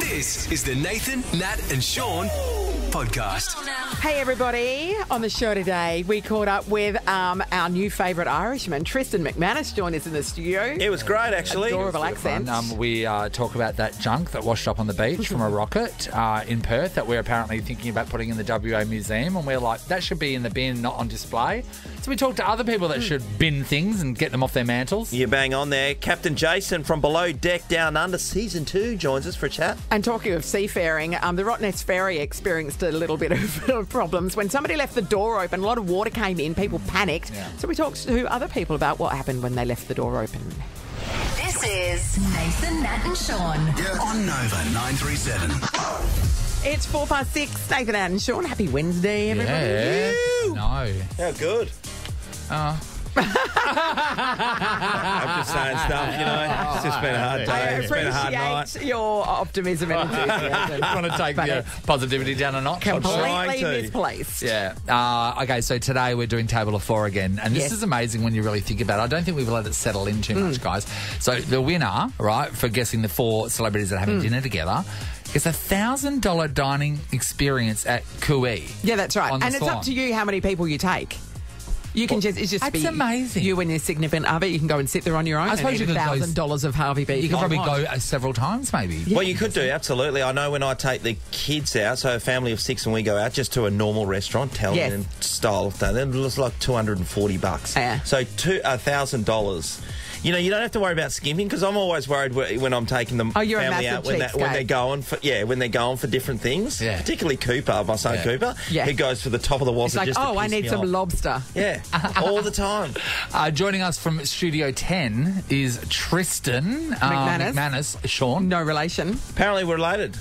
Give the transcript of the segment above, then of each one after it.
This is the Nathan, Nat and Sean podcast. Hey everybody, on the show today we caught up with our new favourite Irishman, Tristan MacManus, joined us in the studio. It was great actually. Adorable accent. We talk about that junk that washed up on the beach from a rocket in Perth that we're apparently thinking about putting in the WA Museum, and we're like, that should be in the bin, not on display. So we talked to other people that should bin things and get them off their mantles. You bang on there. Captain Jason from Below Deck Down Under Season 2 joins us for a chat. And talking of seafaring, the Rottnest Ferry experienced a little bit of problems. When somebody left the door open, a lot of water came in, people panicked. Yeah. So we talked to other people about what happened when they left the door open. This is Nathan, Nat and Sean. Yeah, on Nova 937. It's 6:04, Nathan, Nat and Sean. Happy Wednesday, everybody. Yeah. No. How good. I'm just saying stuff, you know. It's just been a hard day. I It's been a hard night. appreciate your optimism and enthusiasm. I want to take the positivity down a notch. Completely misplaced. Yeah. Okay, so today we're doing Table of Four again. And this is amazing when you really think about it. I don't think we've let it settle in too much, guys. So the winner, right, for guessing the four celebrities that are having dinner together is a $1,000 dining experience at Kui. Yeah, that's right. And it's Swan. up to you how many people you take. You can it's just that's be amazing. You and your significant other. You can go and sit there on your own. I suppose and you eat could $1,000 of Harvey beef. You could probably go several times, maybe. Well, you could do, absolutely. I know when I take the kids out, so a family of 6, and we go out just to a normal restaurant, Italian style of thing, then it's like $240. Yeah. So $1,000. You know, you don't have to worry about skimping, because I'm always worried when I'm taking the you're a family massive out when they're going for different things. Yeah. Particularly Cooper, my son Cooper. Yeah. He goes for the top of the wazoo. It's like, just to I piss need me some off. lobster. Yeah, all the time. Joining us from Studio 10 is Tristan MacManus. Sean. No relation. Apparently we're related.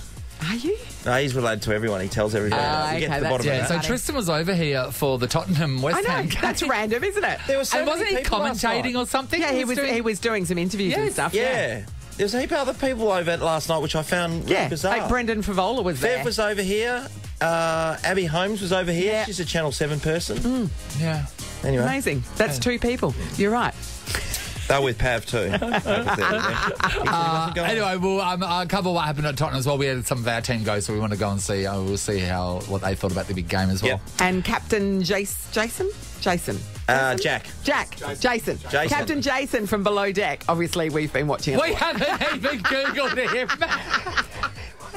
Are you? No, he's related to everyone. He tells everyone. We get to the bottom of that. So Tristan was over here for the Tottenham West Ham game. That's random, isn't it? There was so And wasn't many he people last commentating night. or something? Yeah, he was doing some interviews and stuff. Yeah. There was a heap of other people over last night, which I found really bizarre. Like Brendan Favola was there. Bev was over here. Abby Holmes was over here. Yeah. She's a Channel 7 person. Yeah. Anyway. Amazing. That's 2 people. You're right. They're with Pav too. Anyway, we'll cover what happened at Tottenham as well. We had some of our team go, so we want to go and see. We'll see what they thought about the big game as well. Yep. And Captain Jason? Jack. Jason. Captain Jason from Below Deck. Obviously, we've been watching it. We haven't even Googled him.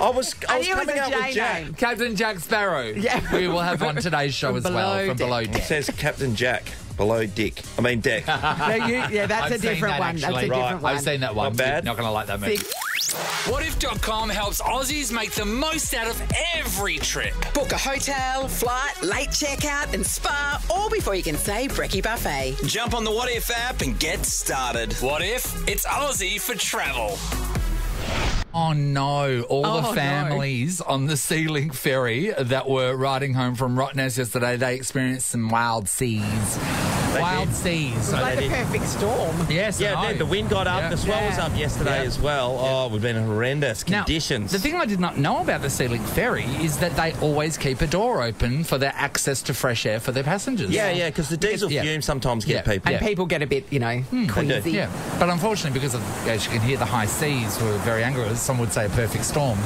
I was coming up with Jack. Name. Captain Jack Sparrow. Yeah. We will have on today's show as well from Below It Deck. says Captain Jack. Below Deck. No, that's I've a different seen that, one. actually. That's a different one. I've seen that one. Not bad. Not going to like that movie. Whatif.com helps Aussies make the most out of every trip. Book a hotel, flight, late checkout and spa, all before you can say brekkie buffet. Jump on the What If app and get started. What if? It's Aussie for travel. Oh no, all the families on the Sea Link ferry that were riding home from Rottnest yesterday, they experienced some wild seas. Wild seas. It was like the perfect storm. Yes, Yeah, the wind got up. The swell was up yesterday as well. Oh, we've been in horrendous conditions. Now, the thing I did not know about the Sea Link ferry is that they always keep a door open for their access to fresh air for their passengers. Yeah, because the diesel fumes sometimes get people. And people get a bit, queasy. Yeah, but unfortunately, because of, as you can hear, the high seas were very angry. Some would say a perfect storm.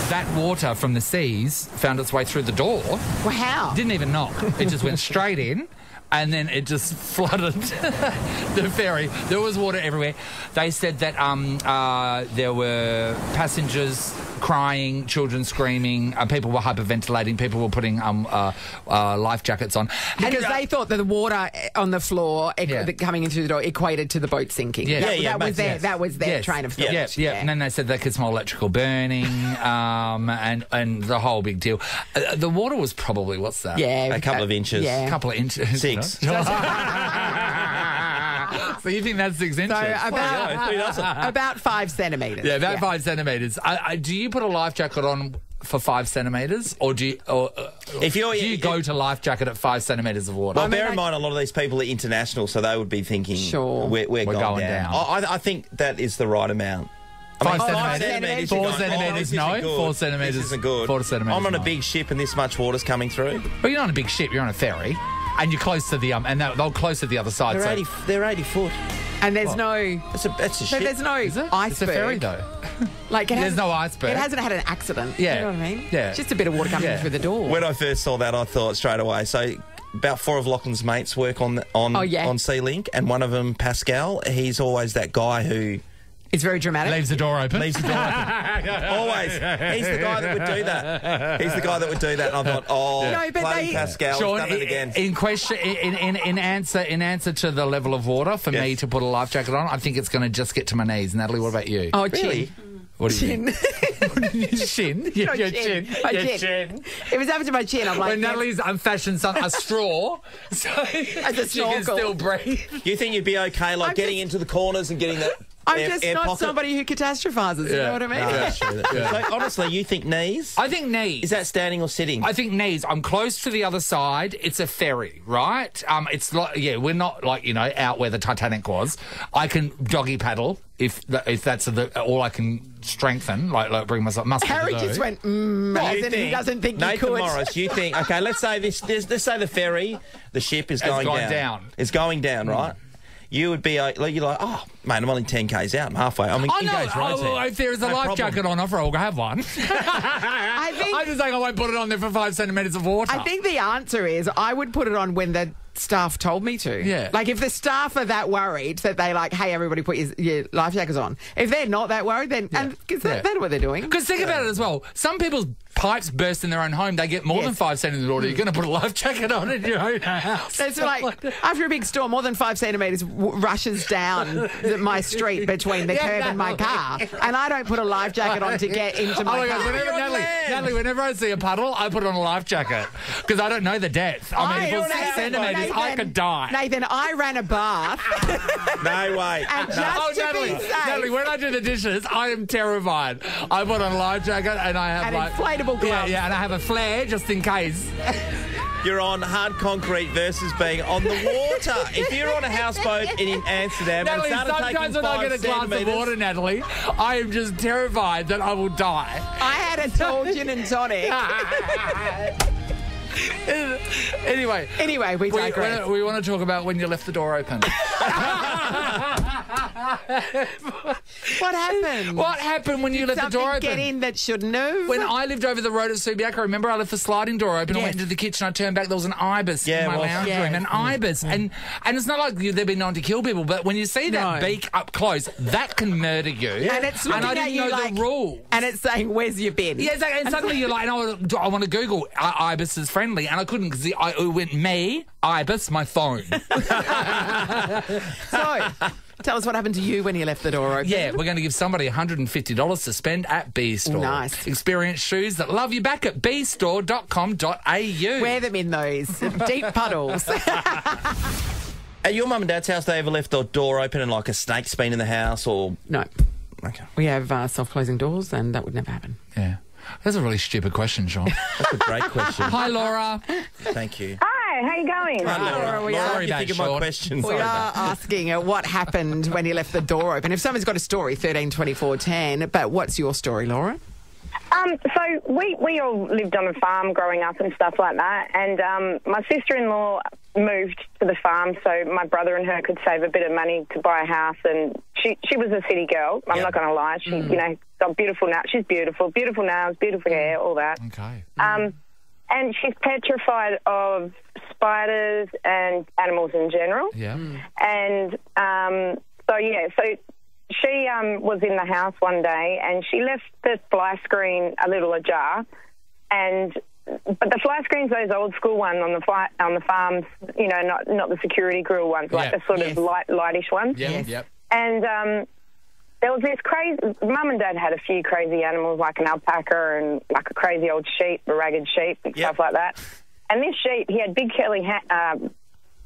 That water from the seas found its way through the door. Well, how? Didn't even knock. It just went straight in. And then it just flooded the ferry. There was water everywhere. They said that there were passengers crying, children screaming, people were hyperventilating, people were putting life jackets on. Because they thought that the water on the floor coming in through the door equated to the boat sinking. That was their train of thought. Yeah. And then they said they could smell electrical burning and the whole big deal. The water was probably, what's that? Yeah. A couple of inches. Yeah. A couple of inches. 6. So you think that's 6 inches? So about 5 centimetres. Yeah, about 5 centimetres. Do you put a life jacket on for 5 centimetres, or do you go to life jacket at 5 centimetres of water? Well, bear in mind, a lot of these people are international, so they would be thinking, we're going down. I think that is the right amount. 5 centimetres. 4 centimetres, no. 4 centimetres. This isn't good. 4 centimetres. I'm on a big ship and this much water's coming through. But you're not on a big ship, you're on a ferry. And you're close to the and they're close to the other side. They're 80 foot. And there's no... It's a ship. There's no iceberg. It's a ferry, though. Like There's no iceberg. It hasn't had an accident. Yeah. You know what I mean? Yeah. It's just a bit of water coming in through the door. When I first saw that, I thought straight away. So about 4 of Lachlan's mates work on Sea-Link, and one of them, Pascal, he's always that guy who... It's very dramatic. Leaves the door open. Leaves the door open. Always. He's the guy that would do that. He's the guy that would do that. And I thought, No, but bloody Pascal, Sean, done it again. in question, in answer to the level of water for me to put a life jacket on, I think it's going to just get to my knees. Natalie, what about you? Oh, Really? chin. What do you think? Chin? Your chin. My Your chin. chin. It was up to my chin. I'm like, When Natalie's fashioned a straw, so As a she can snorkel. still breathe. Do you think you'd be okay, like I'm getting just- into the corners and getting that I'm air, just air not pocket? somebody who catastrophizes. You know what I mean? No, that's true. That's true. So, honestly, you think knees? I think knees. Is that standing or sitting? I think knees. I'm close to the other side. It's a ferry, right? It's like, we're not like, out where the Titanic was. I can doggy paddle if that's all I can strengthen, like bring myself muscle. Harry to do. just went, You as in he think- doesn't think Nathan he could. Morris, you think, okay, let's say let's say the ferry, the ship is going gone down. down. It's going down, right? You would be you're like, oh, mate, I'm only 10 k's out. I'm halfway. I'm Oh, engaged no. right Oh, if there is a No life problem. jacket on offer, I'll have one. I think I'm just saying I won't put it on there for 5 centimetres of water. I think the answer is I would put it on when the staff told me to. Yeah. Like if the staff are that worried that they like, hey, everybody put your life jackets on. If they're not that worried, then because that's what they're doing. Because think about it as well. Some people's pipes burst in their own home. They get more than 5 centimetres of water. You're going to put a life jacket on in your own house. It's like after a big storm, more than 5 centimetres rushes down my street between the curb and my car, and I don't put a life jacket on to get into my Oh my car. God! Natalie, whenever I see a puddle, I put on a life jacket because I don't know the depth. I mean, if it was 6 centimetres, I could die. Nathan, I ran a bath. No way. And just Oh, to Natalie, be safe, Natalie, when I do the dishes, I am terrified. I put on a life jacket and I have and inflatable gloves. Yeah, and I have a flare just in case. You're on hard concrete versus being on the water. If you're on a houseboat in Amsterdam Natalie, and started sometimes taking when I 5 get a glass of centimetres... water, Natalie, I am just terrified that I will die. I had a tall gin and tonic. Anyway, we digress. we want to talk about when you left the door open. What happened? What happened when you left the door Something open? get in that shouldn't have. When I lived over the road at Subiaco, I remember I left the sliding door open. I Yes. went into the kitchen. I turned back. There was an ibis in my lounge room. An ibis, and it's not like they've been known to kill people, but when you see that beak up close, that can murder you. and it's looking I at didn't you know like, the rule. and it's saying, "Where's your bin?" Yeah, exactly. And suddenly you're like, I want to Google ibis is friendly, and I couldn't because it went me ibis my phone. So, tell us what happened to you when you left the door open. Yeah, we're going to give somebody $150 to spend at B Store. Nice. Experience shoes that love you back at bstore.com.au. Wear them in those deep puddles. At your mum and dad's house, they ever left the door open and like a snake's been in the house or... No. Okay. We have self-closing doors, and that would never happen. Yeah. That's a really stupid question, Sean. That's a great question. Hi, Laura. Thank you. Hi, how you going? Hi, Laura, we Laura, are- what do you think of my Sean. question? We Sorry are about asking what happened when you left the door open. If someone's got a story, 13 24 10. But what's your story, Laura? So we all lived on a farm growing up and stuff like that, and my sister-in-law moved to the farm so my brother and her could save a bit of money to buy a house, and she was a city girl. I'm not going to lie. She, got beautiful nails. She's beautiful nails, beautiful hair, all that. Okay. And she's petrified of spiders and animals in general. Yeah. And so she was in the house one day and she left the fly screen a little ajar, but the fly screen's those old school ones on the farms, not the security grill ones, like the sort of lightish ones. Yep. Yep. And there was this crazy... Mum and Dad had a few crazy animals, like an alpaca and like a crazy old sheep, a ragged sheep and stuff like that. And this sheep, he had big curly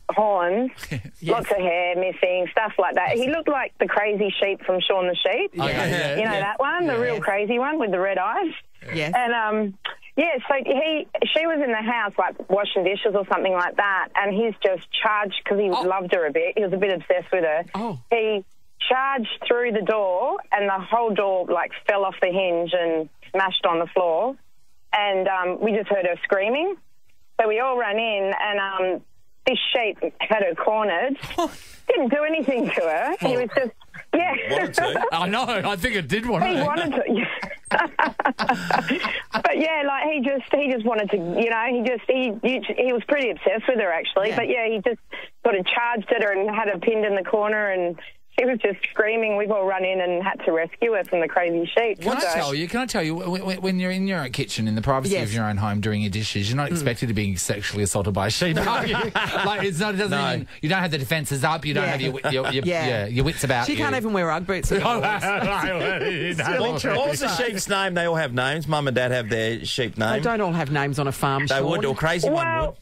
horns, lots of hair missing, stuff like that. He looked like the crazy sheep from Shaun the Sheep. That one, the real crazy one with the red eyes. Yes. And... so she was in the house, like, washing dishes or something like that, and he's just charged, because he loved her a bit. He was a bit obsessed with her. Oh. He charged through the door, and the whole door, like, fell off the hinge and smashed on the floor. And we just heard her screaming. So we all ran in, and this sheep had her cornered. Didn't do anything to her. He was just Yeah. Wanted to. I know. I think it did want He to. wanted to. But yeah, like he just wanted to, you know, he was pretty obsessed with her actually. Yeah. But yeah, he just sort of charged at her and had her pinned in the corner, and she was just screaming. We've all run in and had to rescue her from the crazy sheep. Can I tell you, when you're in your kitchen, in the privacy Yes. of your own home, doing your dishes, you're not expected to be sexually assaulted by a sheep, are you? Like, it doesn't mean you don't have the defences up, you don't have your wits about She you. can't even wear Ugg boots anymore. What was the sheep's name? They all have names. Mum and Dad have their sheep name. They don't all have names on a farm, They Sean. would, or crazy one would. Well,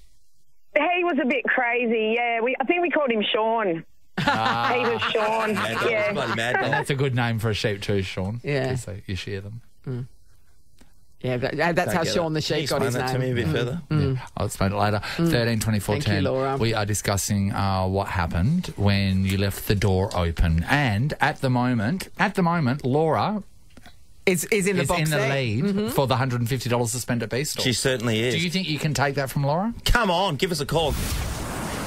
he was a bit crazy. Yeah, I think we called him Sean. He was Sean. Mad Dog, Yeah. bloody Mad Dog. That's a good name for a sheep too, Sean. Yeah. So you share them. Yeah, that's Don't how get Sean it. the Can you sheep got his explain that name. to me a bit further? Yeah, I'll explain it later. 13, 24, Thank you, 10. Laura. We are discussing what happened when you left the door open. And at the moment, Laura Is in the is box in the set. lead for the $150 to spend at B Store. She certainly is. Do you think you can take that from Laura? Come on, give us a call.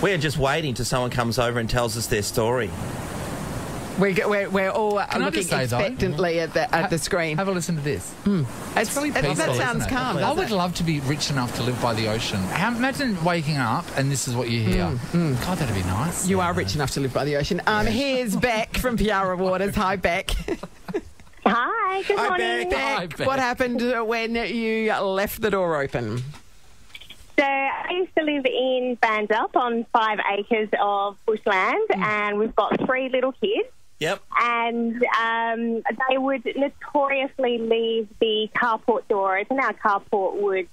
We're just waiting till someone comes over and tells us their story. We're all I looking just say, though, expectantly at the screen. Have a listen to this. It's really peaceful, that isn't sounds it? calm. I doesn't would it? love to be rich enough to live by the ocean. Imagine waking up and this is what you hear. God, that'd be nice. You are rich enough to live by the ocean. Here's Beck from Piara Waters. Hi, Beck. Hi, good morning. Hi, Beck. What happened when you left the door open? So I used to live in Bandup on 5 acres of bushland, and we've got 3 little kids. Yep. And they would notoriously leave the carport door open. Our carport would,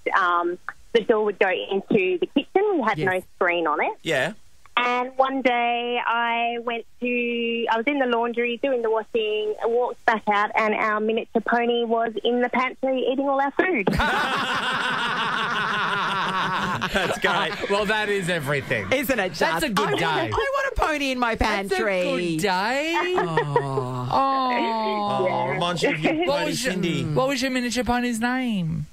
the door would go into the kitchen. We had no screen on it. Yeah. And one day I was in the laundry doing the washing, walked back out, and our miniature pony was in the pantry eating all our food. That's great. Well, that is everything. Isn't it just? That's a good day. I want a pony in my pantry. That's a good day. Oh, reminds you of your pony, Cindy. What was your miniature pony's name?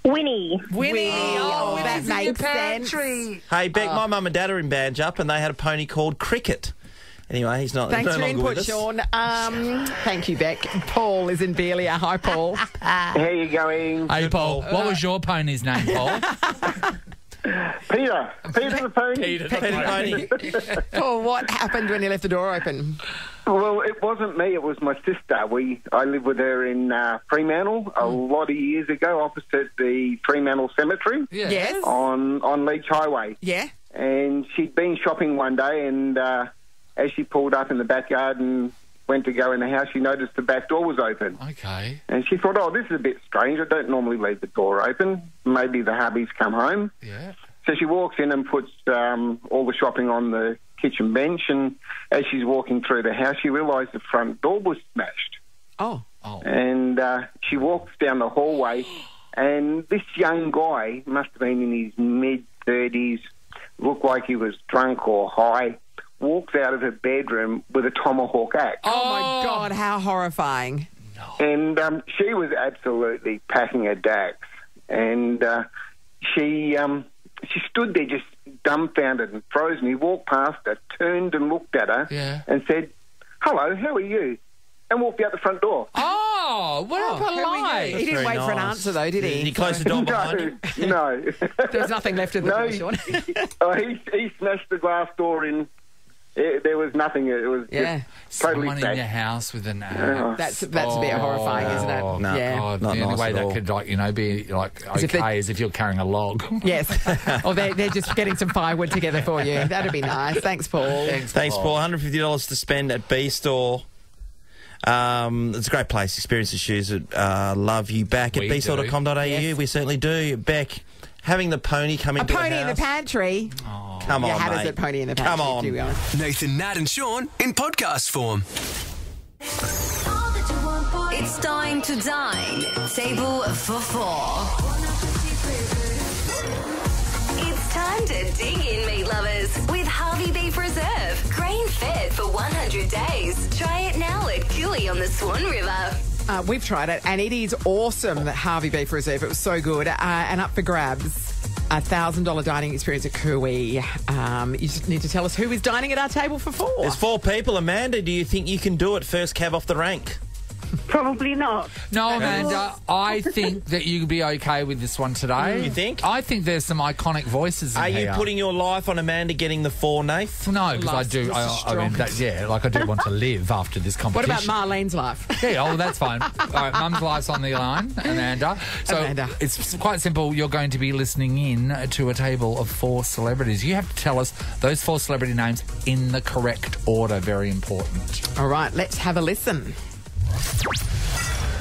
Winnie. Winnie. Oh, that Winnie's in your makes sense. pantry. Hey, Beck, my mum and dad are in Banjup and they had a pony called Cricket. Anyway, he's not. Thanks no for your longer input, with us. Sean. Thank you, Beck. Paul is in Belia. Hi, Paul. How you going? Hey, Paul. What was your pony's name, Paul? Peter. Peter the pony. Peter Pony. Paul, what happened when you left the door open? Well, it wasn't me. It was my sister. I lived with her in Fremantle a lot of years ago, opposite the Fremantle Cemetery Yes. on Leach Highway. Yeah. And she'd been shopping one day, and as she pulled up in the backyard and went to go in the house, she noticed the back door was open. Okay. And she thought, oh, this is a bit strange. I don't normally leave the door open. Maybe the hubby's come home. Yeah. So she walks in and puts all the shopping on the kitchen bench, and as she's walking through the house, she realised the front door was smashed. Oh. And she walks down the hallway, and this young guy, must have been in his mid-30s, looked like he was drunk or high, walks out of her bedroom with a tomahawk axe. Oh, my God, how horrifying. And she was absolutely packing her dax. And she stood there just dumbfounded and frozen. He walked past her, turned and looked at her and said, "Hello, how are you?" and walked out the front door. Oh, what polite. He didn't Very wait for an nice. answer, though, did he? Did he close the door behind him? No. There was nothing left of the door, Sean. He smashed the glass door in. There was nothing. It was just totally Someone in smashed. your house with an axe. That's a bit horrifying, isn't it? No. Yeah. God, Not the only nice way at that all. could, be like if they- okay is if you're carrying a log. Yes. Or they're just getting some firewood together for you. That'd be nice. Thanks, Paul. Thanks, Paul. $150 to spend at B Store. It's a great place. Experience the shoes that love you back at We do. bstore.com.au. Yes. We certainly do. Beck, having the pony come A into pony the in house. the pantry. Come on, How mate. does it pony in the pantry? Come on. To be honest. Nathan, Nat and Sean in podcast form. It's time to dine. Table for 4. It's time to dig in, meat lovers, with Harvey Beef Reserve. Grain fed for 100 days. Try it now at Cooley on the Swan River. We've tried it, and it is awesome, that Harvey Beef Reserve. It was so good and up for grabs. $1,000 dining experience at Kui. You just need to tell us who is dining at our table for 4. There's 4 people. Amanda, do you think you can do it first cab off the rank? Probably not. No, Amanda, I think that you'll be okay with this one today. You think? I think there's some iconic voices in Are here. you putting your life on Amanda getting the 4, Nath? No, because I do. I mean, I do want to live after this What competition. about Marlene's life? Yeah, that's fine. All right, Mum's life's on the line, Amanda. So it's quite simple. You're going to be listening in to a table of 4 celebrities. You have to tell us those 4 celebrity names in the correct order. Very important. All right, let's have a listen.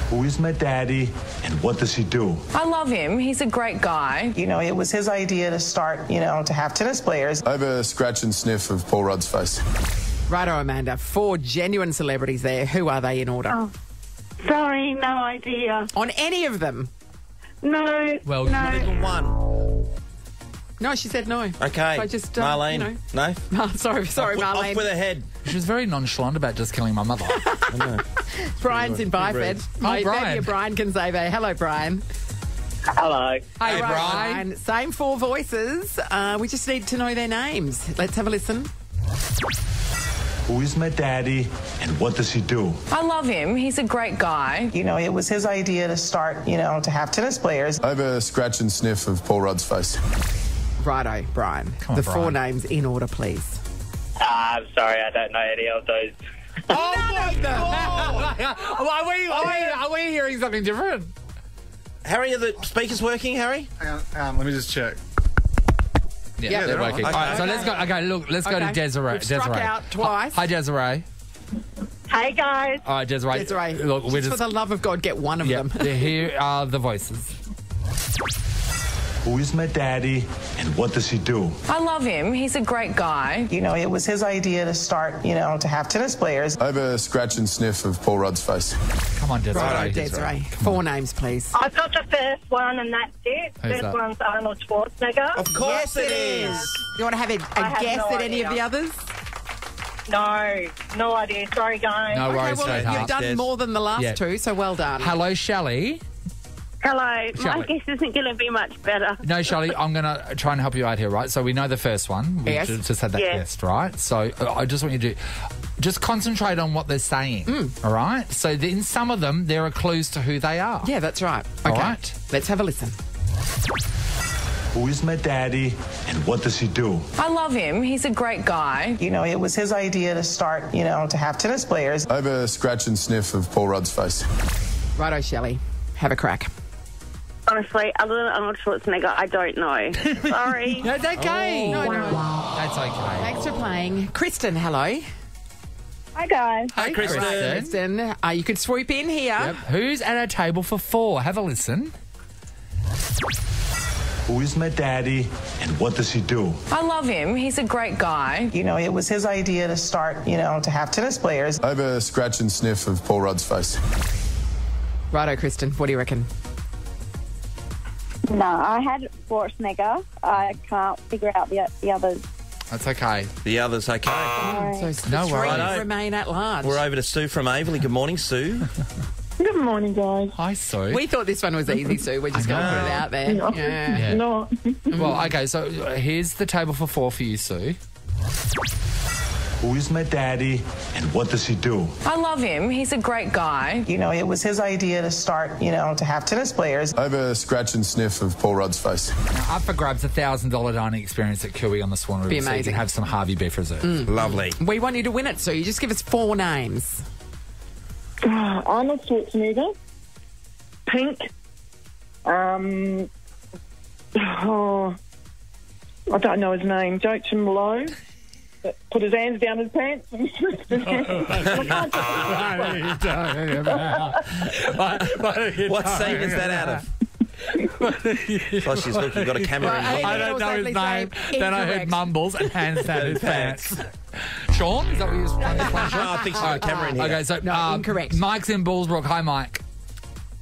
Who is my daddy and what does he do? I love him. He's a great guy. You know, it was his idea to start, to have tennis players. I have a scratch and sniff of Paul Rudd's face. Righto, Amanda. 4 genuine celebrities there. Who are they in order? Oh, sorry, no idea. On any of them? No. Well, no. Not even one. No, she said no. Okay. So just, Marlene, no? Sorry, Marlene. Off with her head. She was very nonchalant about just killing my mother. I know. Brian's in Byford. Oh, Brian. Maybe Brian can save her. Hello, Brian. Hello. Hey, Brian. Same 4 voices. We just need to know their names. Let's have a listen. Who is my daddy and what does he do? I love him. He's a great guy. You know, it was his idea to start, to have tennis players. I have a scratch and sniff of Paul Rudd's face. Righto, Brian. Come on, the 4 Brian. names in order, please. I'm sorry, I don't know any of those. Oh my God! Are we hearing something different? Harry, are the speakers working, Harry? Hang on, let me just check. Yeah, they're working. Okay. All right, so let's go. Okay, look, let's go to Desiree. We've struck out twice. Hi, Desiree. Hey, guys. All right, Desiree. Look, we're For the love of God, get one of them. Here are the voices. Who is my daddy and what does he do? I love him. He's a great guy. You know, it was his idea to start, to have tennis players. I have a scratch and sniff of Paul Rudd's face. Come on, Desiree. Righto, Desiree. 4 names, please. I've got the first one, and that's it. Who's First that? one's Arnold Schwarzenegger. Of course it is. You want to have a have guess no at any of idea. the others? No idea. Sorry, guys. No worries, well, sweetheart. you've done more than the last Yeah. 2, so well done. Hello, Shelley. Hello. Shall My we? guess isn't going to be much better. No, Shelley, I'm going to try and help you out here, right? So we know the first one. We Yes. just had that Yes. guessed, right? So I just want you to just concentrate on what they're saying, all right? So in some of them, there are clues to who they are. Yeah, that's right. All Okay. right. Let's have a listen. Who is my daddy and what does he do? I love him. He's a great guy. You know, it was his idea to start, to have tennis players. I have a scratch and sniff of Paul Rudd's face. Righto, Shelley. Have a crack. Honestly, other than Arnold Schwarzenegger, I don't know. Sorry. That's okay. No. That's okay. Thanks for playing. Kristen, hello. Hi, guys. Hi, Kristen. Kristen, you could swoop in here. Yep. Who's at our table for 4? Have a listen. Who is my daddy and what does he do? I love him. He's a great guy. You know, it was his idea to start, to have tennis players. I have a scratch and sniff of Paul Rudd's face. Righto, Kristen. What do you reckon? No, I had Schwarzenegger. I can't figure out the others. That's okay. The others, okay. So No 3 worries. remain at large. We're over to Sue from Averley. Good morning, Sue. Good morning, guys. Hi, Sue. We thought this one was easy, Sue. We're just going to put it out there. Yeah. Yeah. No. Well, okay, so here's the table for 4 for you, Sue. Who is my daddy and what does he do? I love him. He's a great guy. You know, it was his idea to start, to have tennis players. I have a scratch and sniff of Paul Rudd's face. Now, up for grabs, $1,000 dining experience at Kui on the Swan River. Be So you amazing. can have some Harvey beef reserve. Lovely. We want you to win it, Sue. You just give us 4 names. Arnold Schwarzenegger. Pink. I don't know his name. Jason Lowe. Put his hands down his pants. What scene is that out of? Oh, she's looking, got a camera in Well, her. I don't know his name. Then I heard incorrect. mumbles and hands down his pants. Sean, is that what you're trying to play? No, I think she's got a camera in here. Okay, so No, incorrect. Mike's in Bullsbrook. Hi, Mike.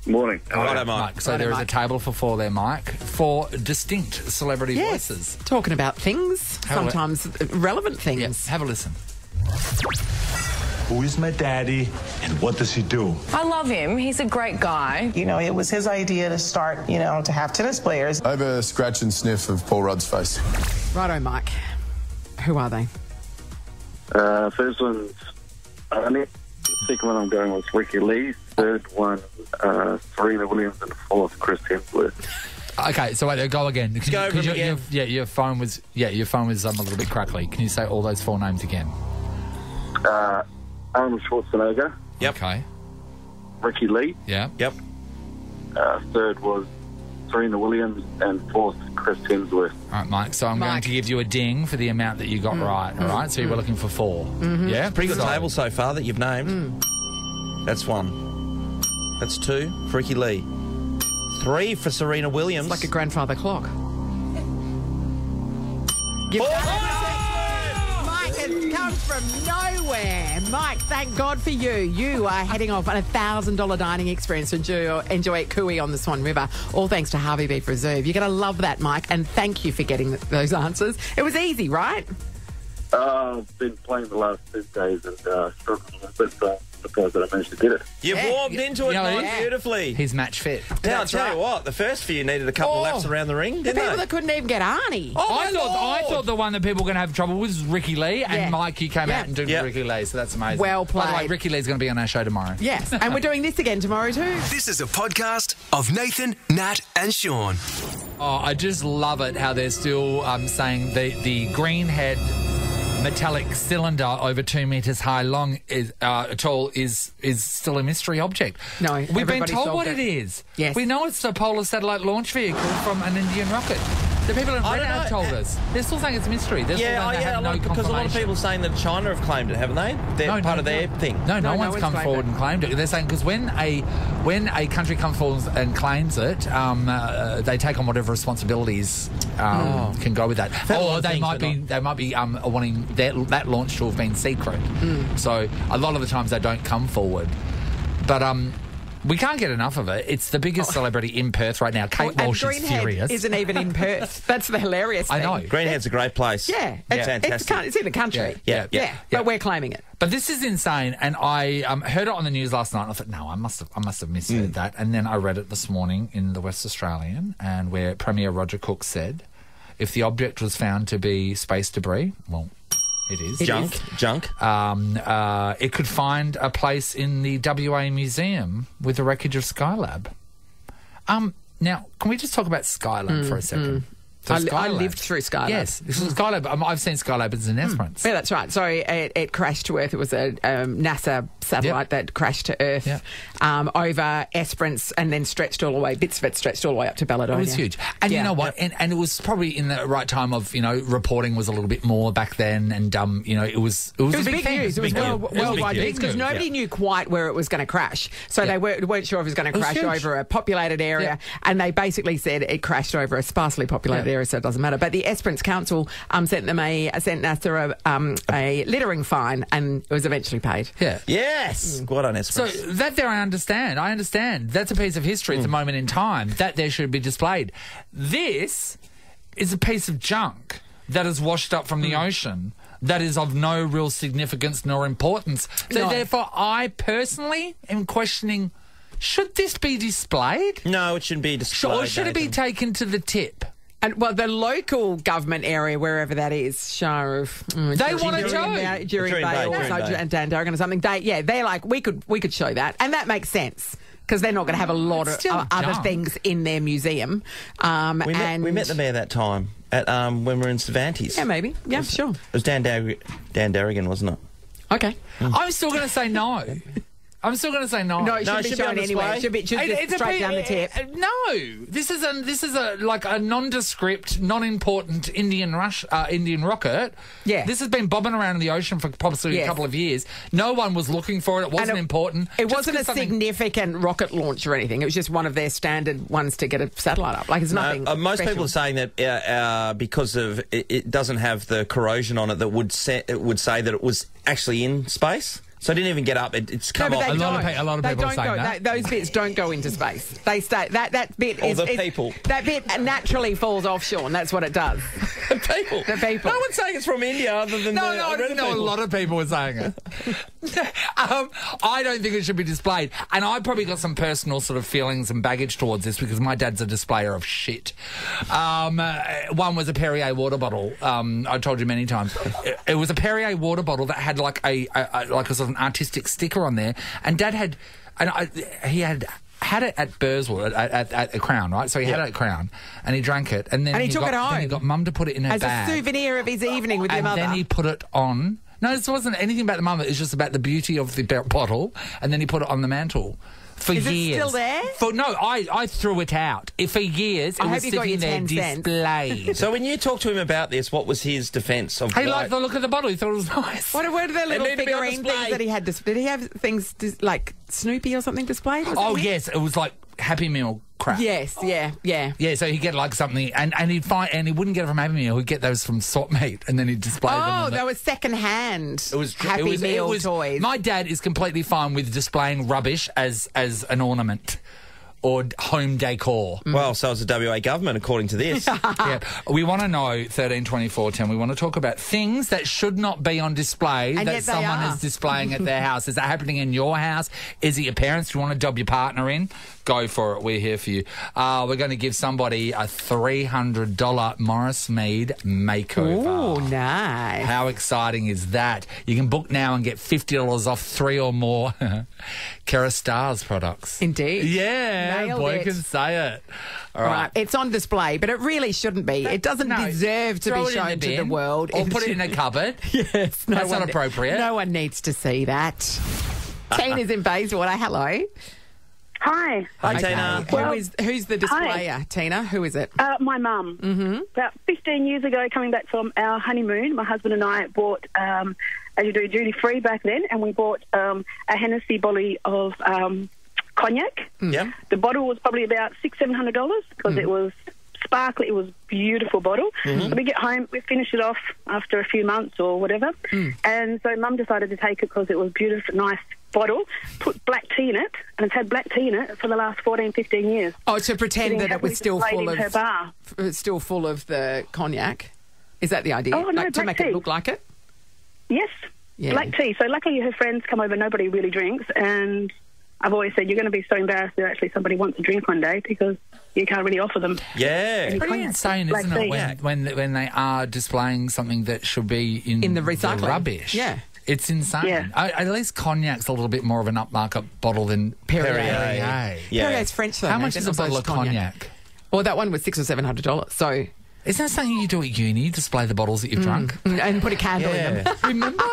Morning. Righto, Mike. Mike. So Righto, there is a Mike. table for 4 there, Mike. 4 distinct celebrity Yes. voices. Talking about things, Have a li- sometimes relevant things. Yes, have a listen. Who is my daddy and what does he do? I love him. He's a great guy. You know, it was his idea to start, to have tennis players. I have a scratch and sniff of Paul Rudd's face. Righto, Mike. Who are they? First one's Arnie. Second one I'm going with Ricky Lee. Third one, Serena Williams, and fourth, Chris Hemsworth. Okay, so wait, go again. Go over them again. Your phone was a little bit crackly. Can you say all those 4 names again? Arnold Schwarzenegger. Yep. Okay. Ricky Lee. Yeah. Yep. Third was Serena Williams, and fourth, Chris Hemsworth. All right, Mike. So I'm going to give you a ding for the amount that you got right. All right. So you were looking for 4. Mm-hmm. Yeah. Pretty good table so far that you've named. That's 1. That's 2 for Ricky Lee. 3 for Serena Williams. It's like a grandfather clock. Mike has come from nowhere. Mike, thank God for you. You are heading off on a $1,000 dining experience to enjoy at Kui on the Swan River. All thanks to Harvey Beef Reserve. You're going to love that, Mike, and thank you for getting those answers. It was easy, right? I've been playing the last 2 days and struggling a bit, so I'm surprised that I managed to get it. You've warmed into it, Mike, beautifully. He's match fit. Now, I'll tell you what, the first few needed a couple of laps around the ring, didn't The people they? that couldn't even get Arnie. I thought the one that people were going to have trouble with was Ricky Lee, and Mike, you came out and did Ricky Lee, so that's amazing. Well played. By the way, Ricky Lee's going to be on our show tomorrow. Yes, and we're doing this again tomorrow too. This is a podcast of Nathan, Nat and Sean. Oh, I just love it how they're still saying the green head metallic cylinder over 2 metres high long tall is still a mystery object. No, we've been told what it is. Yes. We know it's a polar satellite launch vehicle from an Indian rocket. The people in Red have told us. They're still saying it's a mystery. They're still saying they have no because a lot of confirmation. people are saying that China have claimed it, haven't they? They're part of their thing. No one's come forward and claimed it. They're saying because when a country comes forward and claims it, they take on whatever responsibilities can go with that. Or they might be wanting that launch to have been secret. So a lot of the times they don't come forward, but we can't get enough of it. It's the biggest celebrity in Perth right now. Kate Walsh is furious. Isn't even in Perth. That's the hilarious thing. I know. Greenhead's a great place. Yeah. It's fantastic. It's in the country. Yeah. But we're claiming it. But this is insane, and I heard it on the news last night, and I thought, no, I must have misheard that. And then I read it this morning in the West Australian, and where Premier Roger Cook said, if the object was found to be space debris, well, it is. Junk. It could find a place in the WA Museum with the wreckage of Skylab. Now, can we just talk about Skylab for a second? So I lived through Skylab. Yes, this is Skylab. I've seen Skylab as an Esperance. Yeah, that's right. So it crashed to Earth. It was a NASA satellite that crashed to Earth over Esperance and then stretched all the way. Bits of it stretched all the way up to Belladonna. It was huge. And you know what? And it was probably in the right time of, reporting was a little bit more back then. And, it was a big big news. It was worldwide news because nobody knew quite where it was going to crash. So they weren't sure if it was going to crash over a populated area. And they basically said it crashed over a sparsely populated area. So it doesn't matter. But the Esperance Council sent NASA a littering fine, and it was eventually paid. Yeah. Yes. What on Esperance? So that there, I understand. That's a piece of history. It's a moment in time that there should be displayed. This is a piece of junk that is washed up from the ocean. That is of no real significance nor importance. So therefore, I personally am questioning: should this be displayed? No, it shouldn't be displayed. Or should it be taken to the tip? And the local government area, wherever that is, Sheriff, they want to show During Bay or Dandagan or something. They're like, we could show that, and that makes sense because they're not going to have a lot of other things in their museum. We met the mayor that time at when we were in Cervantes. Yeah, maybe. Yeah, sure. It was Dan Darrigan, wasn't it? Okay. I'm still going to say no. No, it should be shown anyway. It should be just straight down the tip. No, this is a nondescript, non-important Indian rocket. Yeah, this has been bobbing around in the ocean for probably a couple of years. No one was looking for it. It wasn't important. It wasn't a significant rocket launch or anything. It was just one of their standard ones to get a satellite up. Like it's nothing. Most special. people are saying that because of it doesn't have the corrosion on it that would say that it was actually in space. So it didn't even get up. It's come off. A lot of people are saying that. Those bits don't go into space. They stay. That bit is. People. That bit naturally falls off, Sean. That's what it does. The people. No one's saying it's from India other than No, a lot of people were saying it. I don't think it should be displayed. And I probably got some personal sort of feelings and baggage towards this because my dad's a displayer of shit. One was a Perrier water bottle. I told you many times. It was a Perrier water bottle that had like a sort of an artistic sticker on there. And Dad had... he had it at Burswood, at the Crown, right? So he had it at Crown, and he drank it, and then he took it home. Then he got Mum to put it in her bag. As a souvenir of his evening with your mother. And then he put it on. No, this wasn't anything about the mum. It was just about the beauty of the bottle, and then he put it on the mantle. For years. Is it still there? I threw it out. For years, it was sitting there displayed. So when you talked to him about this, what was his defence of... He liked the look of the bottle. He thought it was nice. What were the little figurine things that he had? Did he have things like Snoopy or something displayed? Yes. It was like Happy Meal crap. Yes, yeah. Yeah, so he'd get like something, and he'd find, and he wouldn't get it from Happy Meal. He'd get those from Swap Meet, and then he'd display them. Oh, they were second hand. Happy Meal toys. My dad is completely fine with displaying rubbish as an ornament or home decor. Well, so is the WA government, according to this. Yeah. We want to know, 13 24 10, we want to talk about things that should not be on display and that someone is displaying at their house. Is that happening in your house? Is it your parents? Do you want to dob your partner in? Go for it. We're here for you. We're going to give somebody a $300 Morris Mead makeover. Oh, nice. How exciting is that? You can book now and get $50 off 3 or more Kerastars products. Indeed. Yeah. Nailed Boy it. can say it. All right. It's on display, but it really shouldn't be. It doesn't deserve to be shown to the world. Or put it in a cupboard. Yes. That's not appropriate. No one needs to see that. Tina's in Bayswater. Hello. Hi. Hi, Tina. Well, who's the displayer, Tina? Who is it? My mum. Mm-hmm. About 15 years ago, coming back from our honeymoon, my husband and I bought, as you do, duty-free back then, and we bought a Hennessy bottle of cognac. Yeah. The bottle was probably about $600-700 because it was sparkly. It was a beautiful bottle. Mm-hmm. So we get home, we finish it off after a few months or whatever, and so Mum decided to take it because it was beautiful, nice bottle, put black tea in it, and it's had black tea in it for the last 14, 15 years. Oh, to pretend that it was still full of her bar. still full of the cognac. Is that the idea? Oh, no, like to make tea. it look like it? Yes, yeah. Black tea. So luckily her friends come over, nobody really drinks, and I've always said you're going to be so embarrassed that actually somebody wants a drink one day because you can't really offer them. Yeah. It's pretty insane, isn't it, when they are displaying something that should be in the recycling rubbish. Yeah. It's insane. Yeah. At least cognac's a little bit more of an upmarket bottle than Perrier. Yeah. Perrier's French, though. How much is a bottle of cognac? Well, that one was $600 or $700. So, isn't that something you do at uni? Display the bottles that you've drunk and put a candle in them. Remember?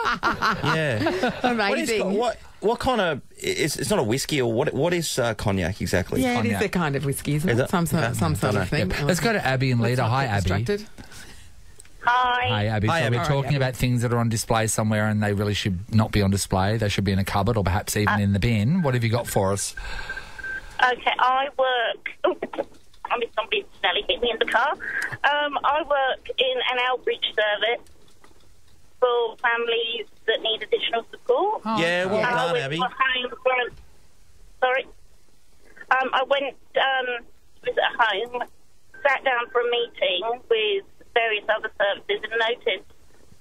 Yeah. Amazing. What kind of... It's not a whiskey, or what is cognac exactly? Yeah, cognac. it is a kind of whiskey, isn't it? Some sort of thing. Yep. Let's go to Abby and Leda. Hi, Abby. Hi. Hi, Abby. Hi, so Abby. we're talking about things that are on display somewhere and they really should not be on display. They should be in a cupboard or perhaps even in the bin. What have you got for us? Okay, I work... I mean, somebody nearly hit me in the car. I work in an outreach service for families that need additional support. Oh, yeah, well done, Abby. Sorry. I went visit a home, sat down for a meeting with various other services and noticed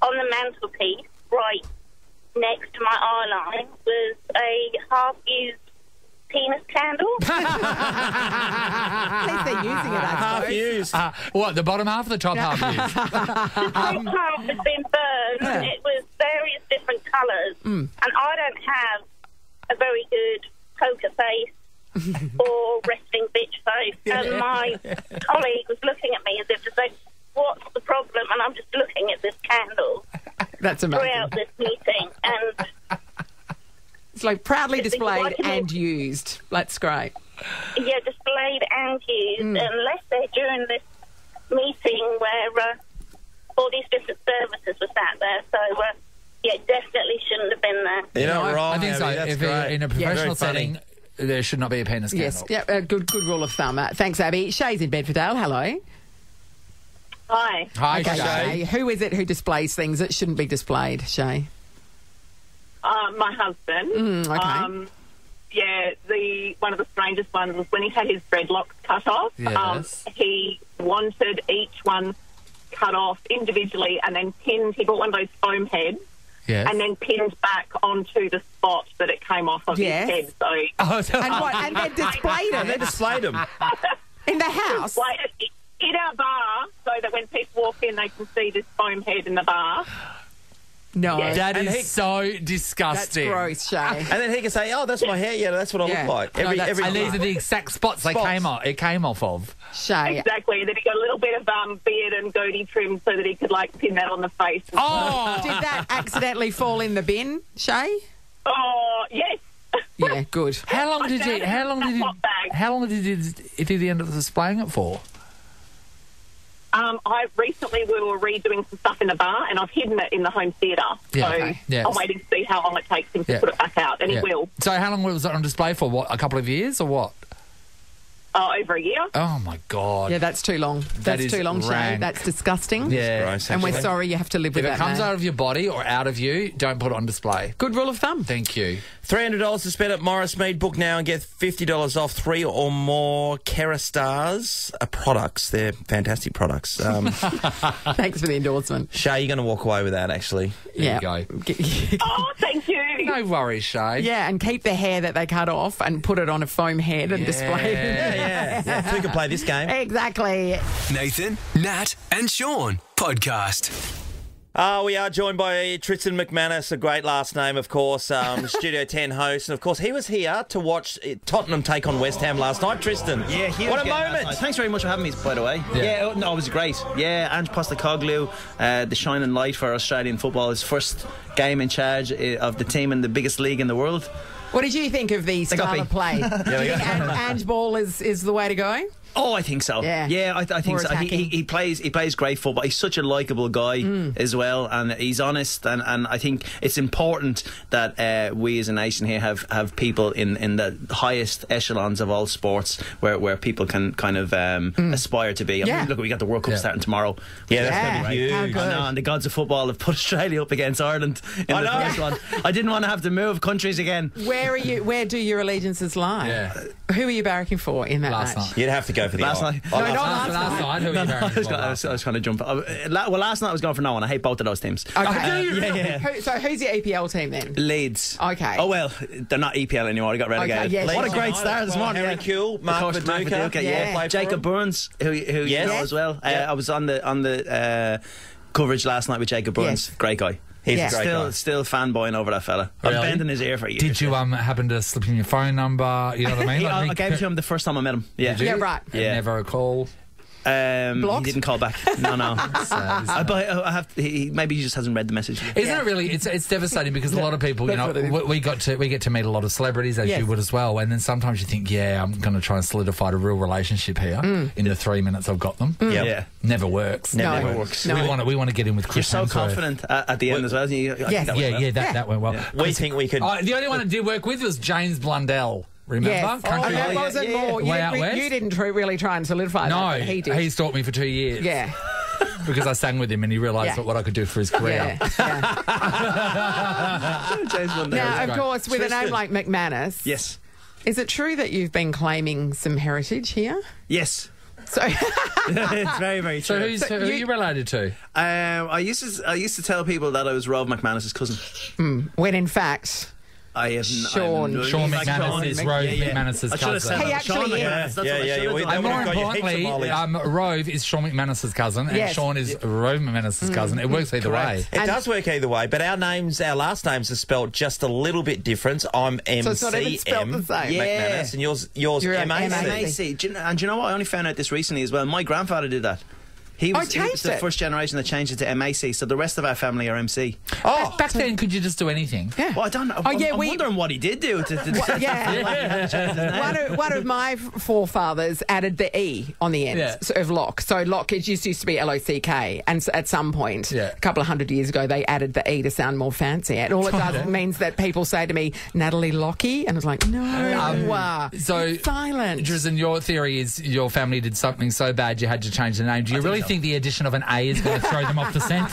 on the mantelpiece, right next to my eye line, was a half-used penis candle. At least they're using it, I Half suppose. used. What, the bottom half or the top half used? The top half has been burned. Yeah. It was various different colours. And I don't have a very good poker face or resting bitch face. And my colleague was looking at me as if to say, what's the problem? And I'm just looking at this candle That's amazing. throughout this meeting. And it's like proudly It's displayed like and used. That's great. yeah, displayed and used, and left there during this meeting where all these different services were sat there. So, yeah, definitely shouldn't have been there. You're not wrong, I think so. Abby, that's If you're great. in a professional Very funny. setting, there should not be a penis candle. Yes, yeah, good rule of thumb. Thanks, Abby. Shay's in Bedfordale. Hello. Hi. Hi, Okay, Shay. Shay. Who is it who displays things that shouldn't be displayed, Shay? My husband. Okay. One of the strangest ones was when he had his dreadlocks cut off. Yes. He wanted each one cut off individually and then pinned. He bought one of those foam heads Yes. and then pinned back onto the spot that it came off of his head. So, and then displayed them. They displayed them in the house. Displayed it in our bar, so that when people walk in, they can see this foam head in the bar. No, that is so disgusting. That's gross, Shay. And then he can say, "Oh, that's my hair. Yeah, that's what I look like." And these are the exact spots it came off of. Shay. Exactly. And then he got a little bit of beard and goatee trim so that he could pin that on the face. Oh, did that accidentally fall in the bin, Shay? Oh, yes. Yeah, good. How long did you end up displaying it for? Recently we were redoing some stuff in the bar, and I've hidden it in the home theatre. Yeah, so okay. Yeah. I'm waiting to see how long it takes him to put it back out, and he will. So how long was it on display for? What, a couple of years or what? Over a year. Oh, my God. Yeah, that's too long. That's too long, Shay. That's disgusting. Yeah. Gross, and we're sorry you have to live with that. If it comes out of your body or out of you, don't put it on display. Good rule of thumb. Thank you. $300 to spend at Morris Mead. Book now and get $50 off 3 or more Kerastars products. They're fantastic products. Thanks for the endorsement. Shay, you're going to walk away with that, actually. Yeah. There you go. Oh, thank you. No worries, Shay. Yeah, and keep the hair that they cut off and put it on a foam head and display it. Yeah. Who can play this game? Exactly. Nathan, Nat and Sean podcast. We are joined by Tristan MacManus, a great last name, of course, Studio 10 host. And, of course, he was here to watch Tottenham take on West Ham last night. Tristan, what a moment. Thanks very much for having me, by the way. Yeah, no, it was great. Yeah, Ange Postecoglou, the shining light for Australian football. His first game in charge of the team in the biggest league in the world. What did you think of the style of play? Do you think Ange ball is the way to go? Oh, I think so. Yeah, I think so. He plays great football. He's such a likeable guy as well, and he's honest. And I think it's important that we as a nation here have people in the highest echelons of all sports where people can kind of aspire to be. I mean, look, we got the World Cup starting tomorrow. Yeah, that's going to be huge. I know, and the gods of football have put Australia up against Ireland in the first one. I didn't want to have to move countries again. Where do your allegiances lie? Yeah. Who are you barracking for in that match? You'd have to go for the last night. No, not last night. Who were you barracking for? I was trying to jump. Last night I was going for no one. I hate both of those teams. Okay. So who's your EPL team then? Leeds. Okay. Oh well, they're not EPL anymore. They got relegated. Okay, yes. What a great start this morning. Harry Kuehl, Mark Viduka, Jacob Burns, who you know as well. I was on the coverage last night with Jacob Burns. Yes. Great guy. He's a great guy. Still fanboying over that fella. I'm bending his ear for years. Did you happen to slip in your phone number? You know what I mean? I gave it to him the first time I met him. Yeah. Yeah, right. Yeah. Never a call. He didn't call back. No. Maybe he just hasn't read the message. Isn't it really? It's devastating because a lot of people, you know, we get to meet a lot of celebrities, as you would as well, and then sometimes you think, I'm going to try and solidify a real relationship here in the 3 minutes I've got them. Yeah. Never works. Never works. We want to get in with Chris. You're so confident at the end as well. That went well. We think we could. The only one I did work with was James Blundell. Remember? Yes. That wasn't more. You didn't really try and solidify that. No, he did. He stalked me for 2 years. Yeah. Because I sang with him and he realised what I could do for his career. Now, of course, with a name like McManus. Yes. Is it true that you've been claiming some heritage here? Yes. So it's very, very true. So who are you related to? I used to tell people that I was Rob McManus's cousin. When in fact... Sean McManus is Rove McManus's cousin. He actually is. And more importantly, Rove is Sean McManus's cousin, and Sean is Rove McManus's cousin. It works either way. It does work either way, but our last names are spelled just a little bit different. I'm MCM McManus, and yours MAC. And do you know what? I only found out this recently as well. My grandfather did that. He was the first generation that changed it to MAC, so the rest of our family are MC. Oh, back then, could you just do anything? Yeah. Well, I don't know. I'm wondering what he did do. One of my forefathers added the E on the end of Lock. So Lock, it used to be LOCK, and at some point, a couple of 100 years ago, they added the E to sound more fancy. And all it does means that people say to me, Natalie Lockie, and I was like, no. So, silent. Tristan, your theory is your family did something so bad you had to change the name. Do you really think the addition of an A is going to throw them off the scent?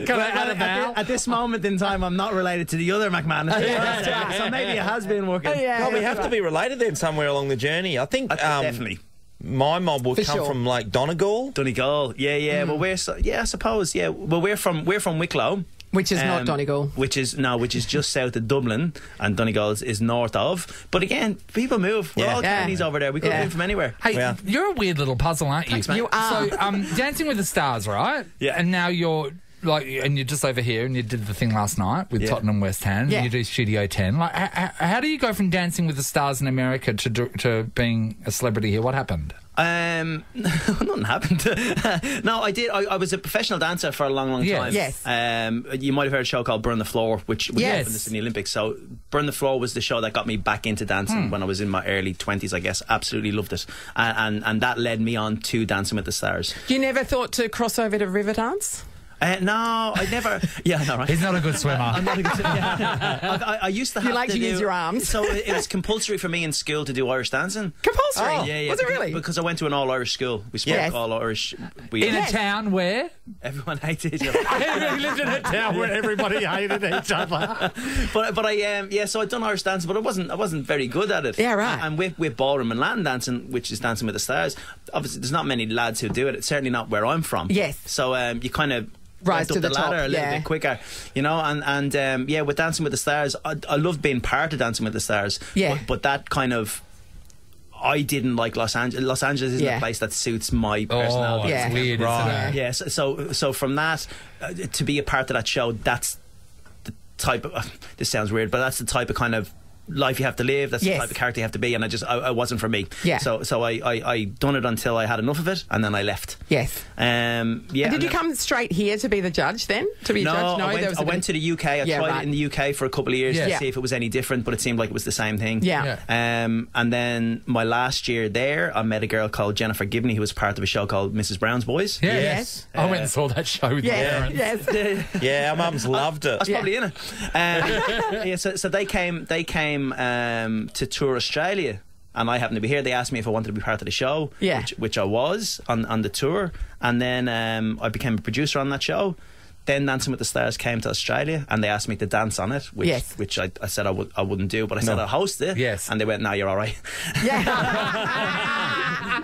Maybe. At this moment in time, I'm not related to the other McManus. So maybe it has been working. Well, we have to be related then somewhere along the journey. I think definitely. my mob would come from like Donegal. Donegal, yeah. Well, I suppose, yeah. Well, we're from Wicklow. Which is not Donegal. Which is just south of Dublin, and Donegal is north of. But again, people move. We're all Chinese over there. We could have been from anywhere. Hey, you're a weird little puzzle, aren't you? Thanks, mate. You are. So, Dancing with the Stars, right? Yeah. And now you're and you're just over here, and you did the thing last night with Tottenham West Ham. Yeah. And you do Studio 10. Like, how do you go from Dancing with the Stars in America to being a celebrity here? What happened? Nothing happened. No, I did. I was a professional dancer for a long time. Yes. You might have heard a show called Burn the Floor, which happened in the Olympics. So Burn the Floor was the show that got me back into dancing when I was in my early 20s, I guess. Absolutely loved it. And that led me on to Dancing with the Stars. You never thought to cross over to river dance? No, I never. Yeah, no, right. He's not a good swimmer. I'm not a good swimmer. Yeah. I used to have you like to use your arms. So it was compulsory for me in school to do Irish dancing. Compulsory? Oh, yeah. Was it really? Because I went to an all-Irish school. We spoke all Irish. In a town where? Everyone hated each other. He lived in a town where everybody hated each other. But I so I'd done Irish dancing, but I wasn't very good at it. Yeah, right. And with ballroom and Latin dancing, which is Dancing with the Stars, obviously there's not many lads who do it. It's certainly not where I'm from. Yes. So you kind of rise to the ladder top, a little bit quicker, you know, and with Dancing with the Stars, I loved being part of Dancing with the Stars. Yeah. But that kind of, I didn't like Los Angeles. Los Angeles isn't a place that suits my personality. It's weird, right? Yeah. So from that, to be a part of that show, that's the type of. This sounds weird, but that's the type of kind of life you have to live. That's the type of character you have to be, and I wasn't for me. Yeah. So I done it until I had enough of it, and then I left. Yes. And did you come straight here to be the judge then? To be a judge? No, I went to the UK. I tried it in the UK for a couple of years to see if it was any different, but it seemed like it was the same thing. Yeah. And then my last year there, I met a girl called Jennifer Gibney, who was part of a show called Mrs. Brown's Boys. Yes. I went and saw that show with parents. Yes. Yeah, our mums loved it. I was probably in it. So they came to tour Australia, and I happened to be here. They asked me if I wanted to be part of the show, which I was on the tour, and then I became a producer on that show. Then Dancing with the Stars came to Australia, and they asked me to dance on it, which I said I wouldn't do, but I said I'd host it. Yes. And they went, "No, you're all right."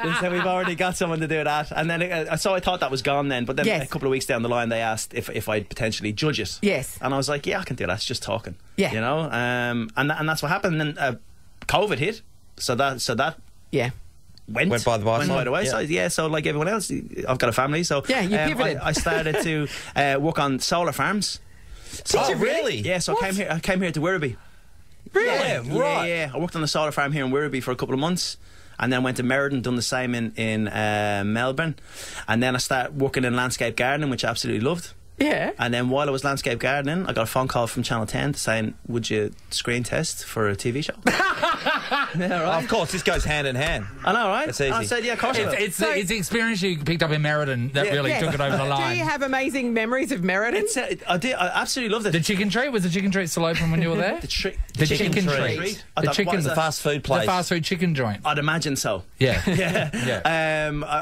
They said, "We've already got someone to do that." And then so I thought that was gone then, but then a couple of weeks down the line they asked if I'd potentially judge it. Yes. And I was like, "Yeah, I can do that. It's just talking." Yeah. You know, and that's what happened. And then COVID hit, so that went by the wayside. Yeah, so like everyone else, I've got a family, so you pivoted. I started to work on solar farms. Did you really? Yeah, so I came here to Werribee. Really? Yeah. I worked on the solar farm here in Werribee for a couple of months, and then went to Meriden, done the same in Melbourne, and then I started working in landscape gardening, which I absolutely loved. Yeah. And then while I was landscape gardening, I got a phone call from Channel 10 saying, "Would you screen test for a TV show?" Yeah, right. Of course, this goes hand in hand. I know, right? It's easy. I said, "Yeah, of course." It's the experience you picked up in Meriden that really took it over the line. Do you have amazing memories of Meriden? I did. I absolutely loved it. The chicken treat? Was the chicken treat still open when you were there? The chicken treat. The fast food place. The fast food chicken joint. I'd imagine so. Yeah.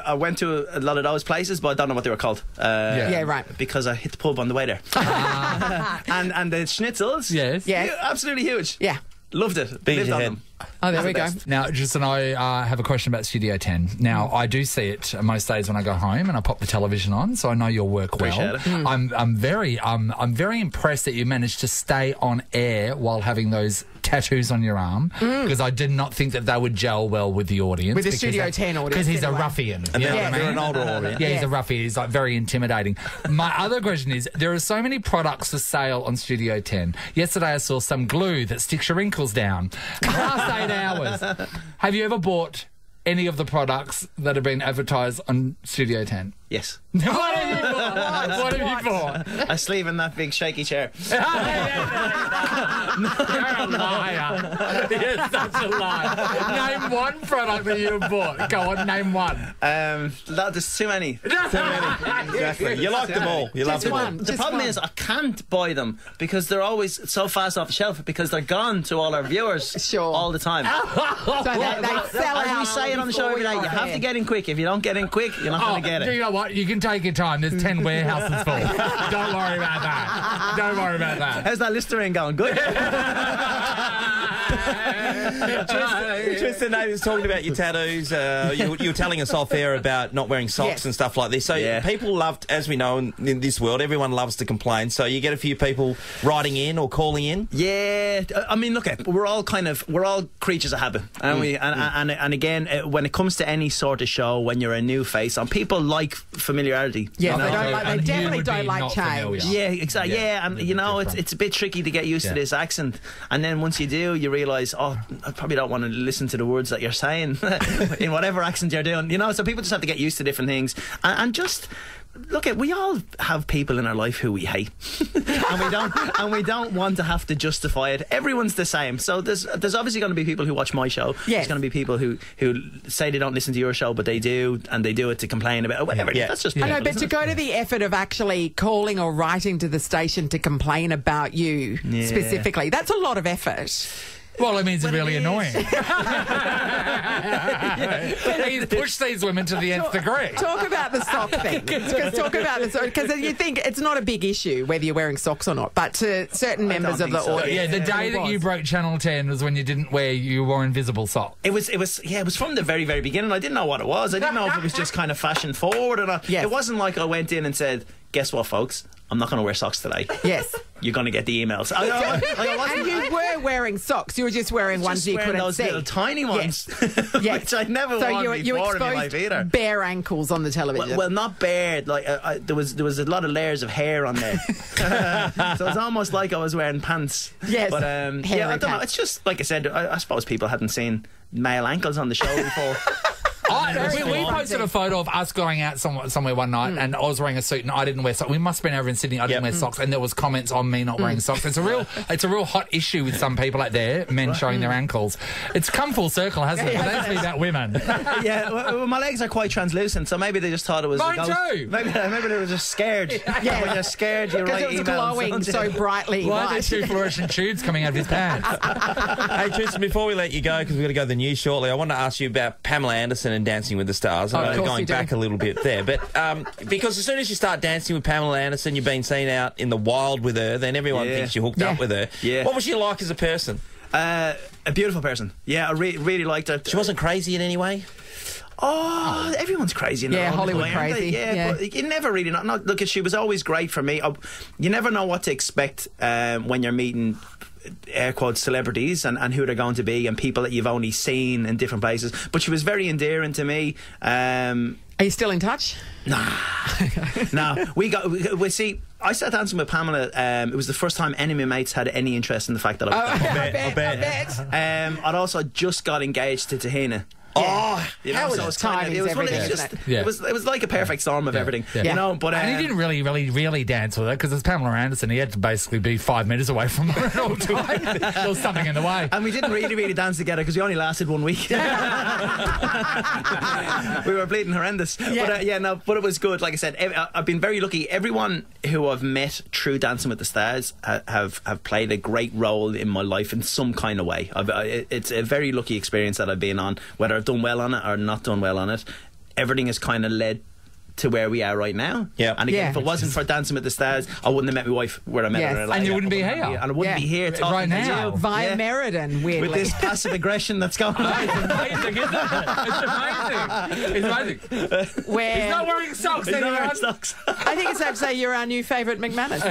I went to a lot of those places, but I don't know what they were called. Right. Because I hit the pub on the way there. And the schnitzels. Yes. Absolutely huge. Yeah. Loved it. Beat Lived your on head. them. Oh, there we go. Now, Tristan, I have a question about Studio 10. Now, I do see it most days when I go home and I pop the television on, so I know your work well. I'm very impressed that you managed to stay on air while having those tattoos on your arm, because I did not think that they would gel well with the audience. With the Studio 10 audience. Because he's a ruffian. And they're an older audience. Yeah, he's a ruffian. He's like very intimidating. My other question is, there are so many products for sale on Studio 10. Yesterday I saw some glue that sticks your wrinkles down. Last 8 hours. Have you ever bought any of the products that have been advertised on Studio 10? Yes. What have you bought? What have you bought? A sleeve in that big shaky chair. You're a liar. You're such a liar. Name one product that you bought. Go on, name one. There's too many. Exactly. You like them all. You love them all. The problem is I can't buy them because they're always so fast off the shelf, because they're gone to all our viewers all the time. So they sell out. We say it on the show every day. You have to get in quick. If you don't get in quick, you're not going to get it. Do you know what? You can take your time. There's 10 warehouses full. Don't worry about that. Don't worry about that. How's that Listerine going? Good? Tristan, I was talking about your tattoos. You were telling us off air about not wearing socks and stuff like this. So people loved, as we know in this world, everyone loves to complain. So you get a few people writing in or calling in. Yeah, I mean, look, we're all creatures of habit, aren't we? And again, when it comes to any sort of show, when you're a new face, and people like familiarity. Yeah, they definitely don't like change. Yeah, exactly. Yeah, and you know, it's a bit tricky to get used to this accent, and then once you do, you realise, oh, I probably don't want to listen to the words that you're saying in whatever accent you're doing. You know, so people just have to get used to different things, and just. Look, we all have people in our life who we hate, and we don't want to have to justify it. Everyone's the same, so there's obviously going to be people who watch my show. Yes. There's going to be people who say they don't listen to your show, but they do, and they do it to complain about it, whatever. Yeah. That's just I know, but to go to the effort of actually calling or writing to the station to complain about you specifically, that's a lot of effort. Well, it means it's really annoying. He's pushed these women to the nth degree. Talk about the sock thing. Talk about the sock, because you think it's not a big issue whether you're wearing socks or not, but to certain members of the audience. Yeah, the day that you broke Channel 10 was when you wore invisible socks. It was from the very, very beginning. I didn't know what it was. I didn't know if it was just kind of fashion forward or not. Yes. It wasn't like I went in and said, guess what, folks? I'm not going to wear socks today. Yes. You're going to get the emails. And you were wearing socks. You were just wearing ones you couldn't those see. Little tiny ones, which I'd never worn before in my life either. Bare ankles on the television. Well, not bare. Like there was a lot of layers of hair on there, so it's almost like I was wearing pants. Yes. But I don't know. It's just like I said. I suppose people hadn't seen male ankles on the show before. We posted a photo of us going out somewhere one night, and I was wearing a suit and I didn't wear socks. We must have been over in Sydney. I didn't wear socks, and there was comments on me not wearing socks. It's a real hot issue with some people out there, men showing their ankles. It's come full circle, hasn't it? But that's me about women. Well, my legs are quite translucent, so maybe they just thought it was. Mine too. Maybe they were just scared. Yeah, when you're scared, you write emails. Because it was glowing so brightly. Why are there two fluorescent tubes coming out of his pants? Hey, Tristan, before we let you go, because we've got to go to the news shortly, I want to ask you about Pamela Anderson and Dancing with the Stars. Going back a little bit there, but because as soon as you start dancing with Pamela Anderson, you've been seen out in the wild with her, then everyone thinks you hooked up with her. Yeah. What was she like as a person? A beautiful person. Yeah, I really liked her. She wasn't crazy in any way? Oh, everyone's crazy in their own Hollywood way, crazy. Yeah, but you never really know. Look, she was always great for me. You never know what to expect when you're meeting air quotes celebrities and who they're going to be, and people that you've only seen in different places. But she was very endearing to me. Are you still in touch? Nah. We see. I started dancing with Pamela. It was the first time any of my mates had any interest in the fact that I was dancing. I bet. I'd also just got engaged to Tahina. Oh, you know, so it was like a perfect storm of everything, you know. But and he didn't really dance with her because it's Pamela Anderson. He had to basically be 5 minutes away from her at all time. There was something in the way, and we didn't really dance together because we only lasted 1 week. We were bleeding horrendous, but it was good. Like I said, I've been very lucky. Everyone who I've met through Dancing with the Stars have played a great role in my life in some kind of way. It's a very lucky experience that I've been on, whether I've done well on it or not done well on it. Everything has kind of led to where we are right now. Yeah. And again, if it wasn't for Dancing with the Stars, I wouldn't have met my wife where I met her in LA. And you wouldn't be here. And I wouldn't be here talking right now. to you. Via Meriden, weirdly. With this passive aggression that's going on. It's amazing, isn't it? It's amazing. He's not wearing socks anymore. I think it's safe to say you're our new favourite McManus.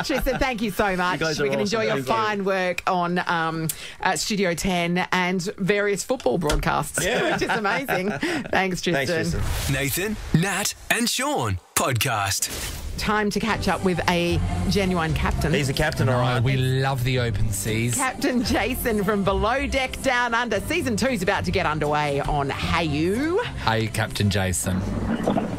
She said thank you so much. We can enjoy your fine work on Studio 10 and various football broadcasts, which is amazing. Thanks, Tristan. Nathan, Nat and Sean podcast. Time to catch up with a genuine captain. He's a captain, all right. We love the open seas. Captain Jason from Below Deck Down Under. Season 2 is about to get underway on Hey You. Hey, Captain Jason.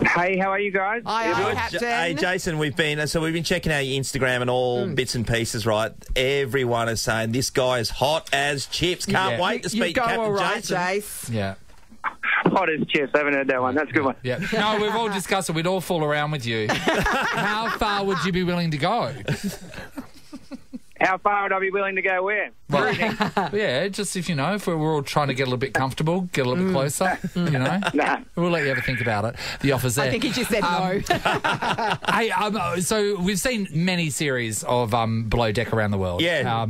Hey, how are you guys? Hi, Captain. Hey, Jason, we've been checking out your Instagram and all bits and pieces, right? Everyone is saying this guy is hot as chips. Can't wait to speak to Captain Jason. Jace. Yeah. Hot as chips. I haven't heard that one. That's a good one. Yeah. No, we've all discussed it. We'd all fall around with you. How far would you be willing to go? How far would I be willing to go where? Well, yeah, just if we're all trying to get a little bit comfortable, get a little bit closer, Nah. We'll let you have a think about it. The offer's there. I think he just said no. Hey, so we've seen many series of Below Deck around the world. Yeah.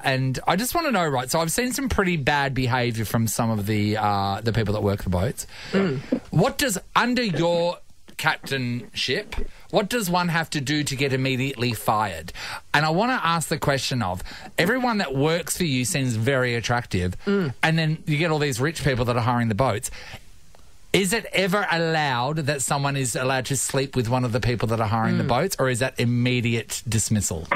And I just want to know, right, so I've seen some pretty bad behaviour from some of the people that work the boats. What does, under your captainship, what does one have to do to get immediately fired? And I want to ask the question of, everyone that works for you seems very attractive, and then you get all these rich people that are hiring the boats. Is it ever allowed that someone is allowed to sleep with one of the people that are hiring the boats, or is that immediate dismissal?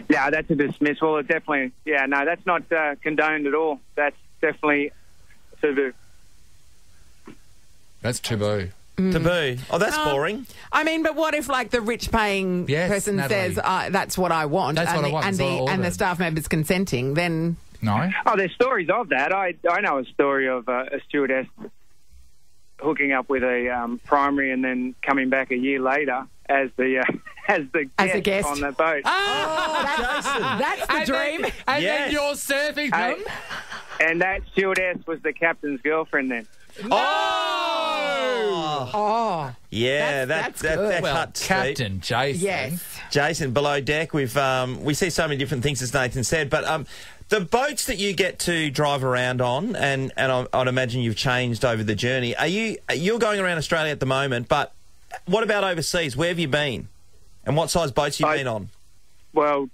Yeah, that's a dismissal. It definitely, that's not condoned at all. That's definitely taboo. That's taboo. Taboo. Oh, that's boring. I mean, but what if, like, the rich-paying person Natalie. says, that's what I want, That's what I want, and the staff member's consenting, then... No? Oh, there's stories of that. I know a story of a stewardess hooking up with a primary and then coming back a year later as the guest on the boat. That's the dream. And then you're serving them. And that stewardess was the captain's girlfriend then. Oh. Yeah, that's that good. cuts Captain deep. Jason. Yes. Jason, Below Deck, we see so many different things, as Nathan said, but the boats that you get to drive around on, and I'd imagine you've changed over the journey. You're going around Australia at the moment, but what about overseas? Where have you been? And what size boats have you been on? Well,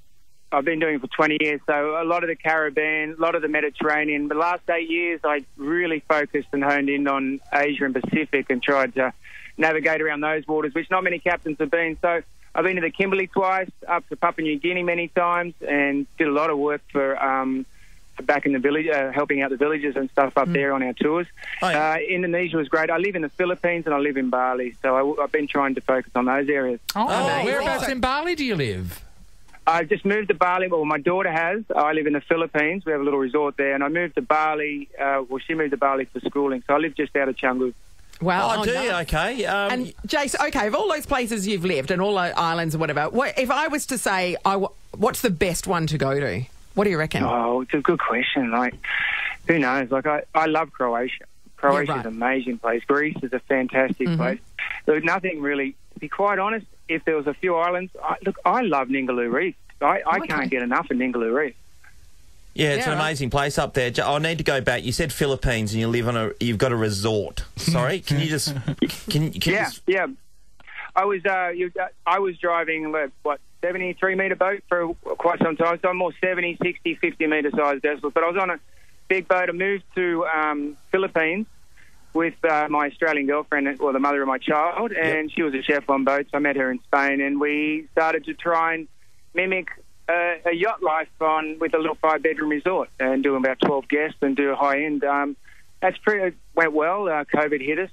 I've been doing it for 20 years, so a lot of the Caribbean, a lot of the Mediterranean. The last 8 years, I really focused and honed in on Asia and Pacific and tried to navigate around those waters, which not many captains have been. So I've been to the Kimberley twice, up to Papua New Guinea many times, and did a lot of work for back in the village, helping out the villages and stuff up there on our tours. Indonesia was great. I live in the Philippines and I live in Bali, so I've been trying to focus on those areas. Whereabouts in Bali do you live? I've just moved to Bali. Well, my daughter has. I live in the Philippines. We have a little resort there. And I moved to Bali. She moved to Bali for schooling. So I live just out of Canggu. Wow. Oh, do you? Okay. And, Jace, of all those places you've lived and all the islands and whatever, if I was to say, what's the best one to go to? What do you reckon? Oh, it's a good question. Like, who knows? Like, I love Croatia. Croatia's an amazing place. Greece is a fantastic place. There's nothing really, to be quite honest, if there was a few islands, I love Ningaloo Reef. I can't get enough of Ningaloo Reef. Yeah, it's an amazing place up there. I need to go back. You said Philippines, and you've got a resort. Sorry, can you just? Yeah. I was driving 73-metre boat for quite some time. So I'm more 70, 60, 50-metre size vessels. But I was on a big boat. I moved to Philippines with my Australian girlfriend, or the mother of my child, and she was a chef on boats. I met her in Spain, and we started to try and mimic a yacht life with a little 5-bedroom resort and do about 12 guests and do a high-end. Went well. COVID hit us,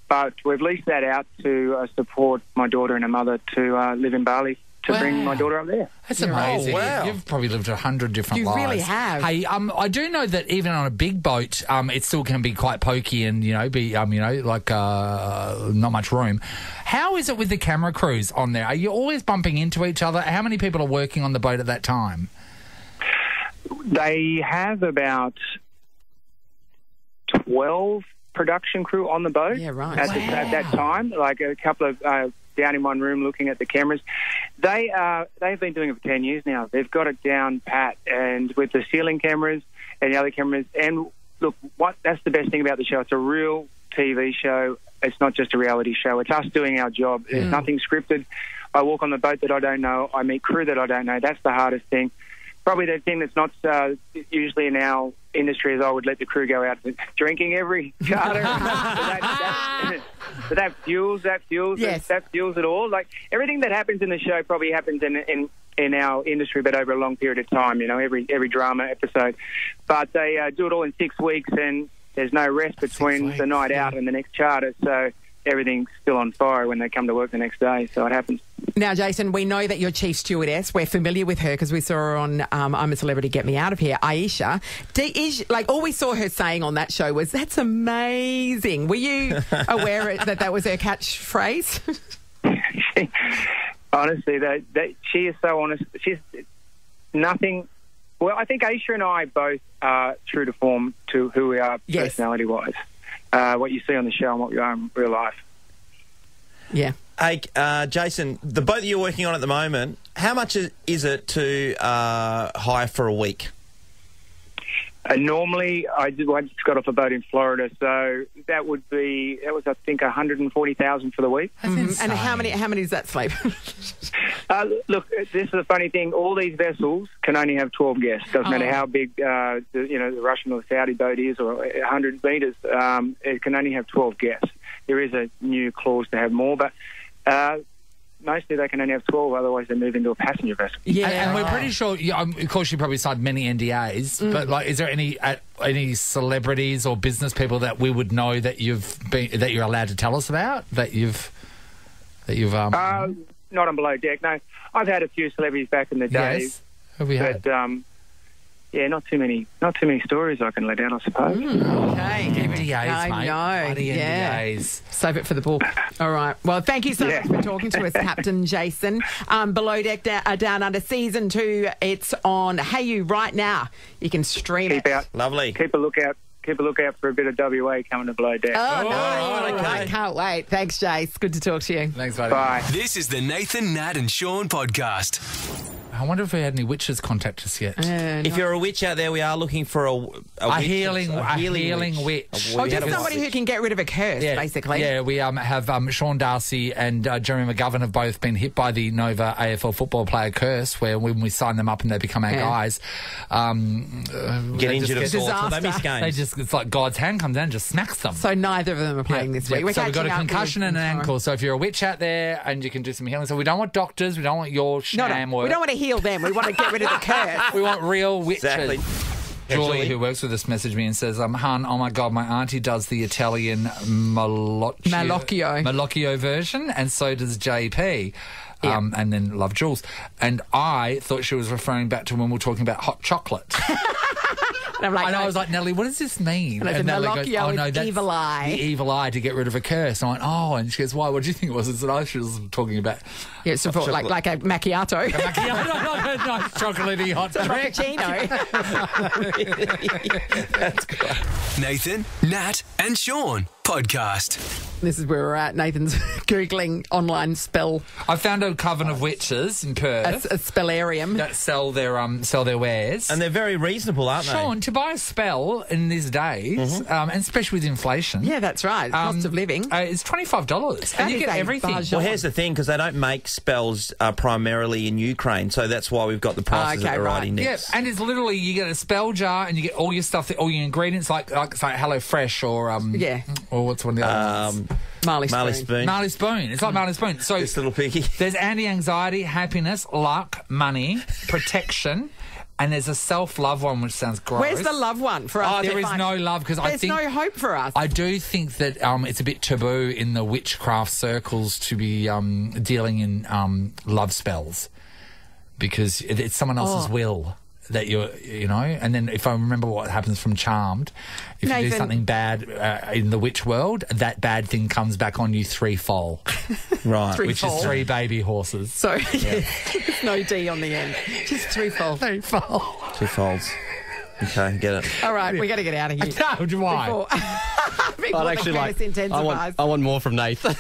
but we've leased that out to support my daughter and her mother to live in Bali. To bring my daughter up there. That's amazing. Oh, wow. You've probably lived 100 different lives. You really have. Hey, I do know that even on a big boat, it still can be quite pokey and, not much room. How is it with the camera crews on there? Are you always bumping into each other? How many people are working on the boat at that time? They have about 12 production crew on the boat at that time, like a couple of down in one room looking at the cameras. They've been doing it for 10 years now. They've got it down pat, and with the ceiling cameras and the other cameras. And look, that's the best thing about the show. It's a real TV show. It's not just a reality show. It's us doing our job. There's nothing scripted. I walk on the boat that I don't know. I meet crew that I don't know. That's the hardest thing. Probably the thing that's not usually in our industry is I would let the crew go out drinking every charter. but that fuels it all. Like everything that happens in the show probably happens in our industry, but over a long period of time. Every drama episode. But they do it all in 6 weeks, and there's no rest between the night out and the next charter. So everything's still on fire when they come to work the next day. So it happens. Now, Jason, we know that you're chief stewardess. We're familiar with her because we saw her on I'm a Celebrity, Get Me Out of Here, Aisha. All we saw her saying on that show was, "That's amazing." Were you aware that was her catchphrase? Honestly, she is so honest. She's nothing. Well, I think Aisha and I both are true to form to who we are personality-wise. What you see on the show and what we are in real life. Yeah. Hey, Jason, the boat that you're working on at the moment, how much is it to hire for a week? Normally, I just got off a boat in Florida, so that was I think $140,000 for the week. And how many does that sleep? Look, this is a funny thing. All these vessels can only have 12 guests. Doesn't matter how big the Russian or Saudi boat is, or 100 metres. It can only have 12 guests. There is a new clause to have more, but. Mostly they can only have 12, otherwise they move into a passenger vessel. Yeah, and we're pretty sure, of course you probably signed many NDAs, but like, is there any celebrities or business people that we would know that you're allowed to tell us about, that you've not on Below Deck, no. I've had a few celebrities back in the day. Yes. Have we had? But, yeah, not too many stories I can let out, I suppose. Okay. NDAs, mate. Bloody NDAs. Save it for the book. All right. Well, thank you so much for talking to us, Captain Jason. Below Deck Down Under Season 2, it's on Hayu right now. You can stream it. Lovely. Keep a lookout for a bit of WA coming to Below Deck. Oh, no. Okay. I can't wait. Thanks, Jace. Good to talk to you. Thanks, buddy. Bye. This is the Nathan, Nat and Sean podcast. I wonder if we had any witches contact us yet. If you're a witch out there, we are looking for a healing witch. Just somebody who can get rid of a curse, basically. Yeah, we have Sean Darcy and Jeremy McGovern have both been hit by the Nova AFL football player curse, where when we sign them up and they become our guys, get injured of sorts. They miss games. It's like God's hand comes down and just smacks them. So neither of them are playing this week. So we've got a concussion and an ankle. So if you're a witch out there and you can do some healing, so we don't want doctors, we don't want your sham work. We don't want to heal them. We want to get rid of the curse. We want real witches. Exactly. Julie, who works with us, messaged me and says, "Hun, oh my God, my auntie does the Italian Malocchio version, and so does JP." And then Love Jules. And I thought she was referring back to when we were talking about hot chocolate. And I'm like, I was like, Nellie, what does this mean? And Nellie goes, oh, no, that's evil eye. The evil eye to get rid of a curse. And I went, oh, and she goes, why? What do you think it was? And I she was talking about... Yeah, it's like a macchiato. Nice chocolatey hot frappuccino. That's great. Nathan, Nat and Sean podcast. This is where we're at. Nathan's Googling online spell. I found a coven of witches in Perth. A spellarium. That sell their wares. And they're very reasonable, aren't they? Sean, to buy a spell in these days, and especially with inflation. Yeah, that's right. Cost of living. It's $25. And you get everything. Well, here's the thing, because they don't make spells primarily in Ukraine, so that's why we've got the prices that are right next. Yeah, and it's literally, you get a spell jar and you get all your stuff, all your ingredients, like Hello Fresh or... Or what's one of the other ones? Marley Spoon. Marley Spoon. It's like Marley Spoon. So this little piggy. There's anti-anxiety, happiness, luck, money, protection, and there's a self-love one, which sounds gross. Where's the love one for us? Oh, there is no love, because I think... There's no hope for us. I do think that it's a bit taboo in the witchcraft circles to be dealing in love spells, because it's someone else's will that you know. And then if I remember what happens from Charmed, if you do something bad in the witch world, that bad thing comes back on you threefold. Right. Which is 3 baby horses. So there's no D on the end. Just threefold. Threefold. 2 folds. Okay, get it. All right, we got to get out of here. No, why? I'd actually I want more from Nathan.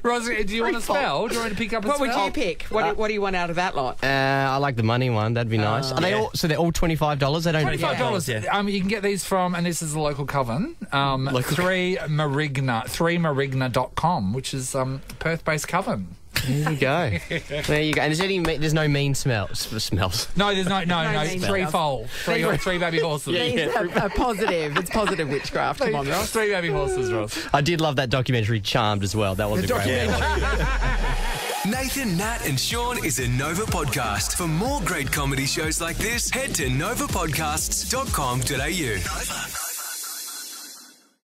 Roz, do you want a spell? Do you want to pick up a spell? What would you pick? What do you want out of that lot? I like the money one. That'd be nice. Are they all? So they're all $25. They don't. $25. Yeah. You can get these from, and this is the local coven. 3marigna.com, which is Perth-based coven. There you go. There you go. And there's no mean smells. No, there's no. Threefold. 3 baby horses. A positive. It's positive witchcraft. Come on, Ross. 3 baby horses, Ross. I did love that documentary Charmed as well. That was a great one. Nathan, Nat and Sean is a Nova podcast. For more great comedy shows like this, head to novapodcasts.com.au. Nova.